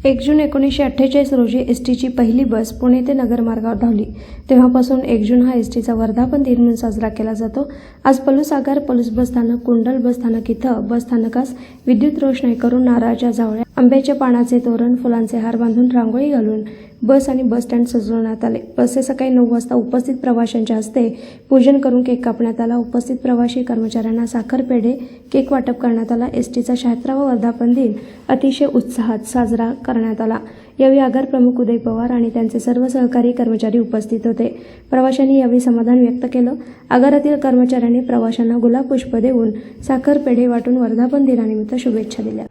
1 जून 1948 रोजी एसटीची पहिली बस पुणे ते नगर मार्गावर धावली. तेव्हापासून 1 जून हा एसटीचा वर्धापन दिन म्हणून साजरा केला जातो. आज पलूस आगार पलूस बस स्थानक, कुंडल बस स्थानक इथं बस स्थानकास विद्युत रोषणाई करून नारळाच्या झावळ्या, आंब्याच्या पानाचे तोरण, फुलांचे हार बांधून रांगोळी घालून बस आणि बस स्टँड सजवण्यात आले. बसचे सकाळी 9 वाजता उपस्थित प्रवाशांच्या हस्ते पूजन करून केक कापण्यात आला. उपस्थित प्रवासी कर्मचाऱ्यांना साखर पेढे, केक वाटप करण्यात आला. एसटीचा 76वा वर्धापन दिन अतिशय उत्साहात साजरा करण्यात आला. यावेळी आगार प्रमुख उदय पवार आणि त्यांचे सर्व सहकारी कर्मचारी उपस्थित होते. प्रवाशांनी यावेळी समाधान व्यक्त केलं. आगारातील कर्मचाऱ्यांनी प्रवाशांना गुलाब पुष्प देऊन साखर पेढे वाटून वर्धापन दिनानिमित्त शुभेच्छा दिल्या.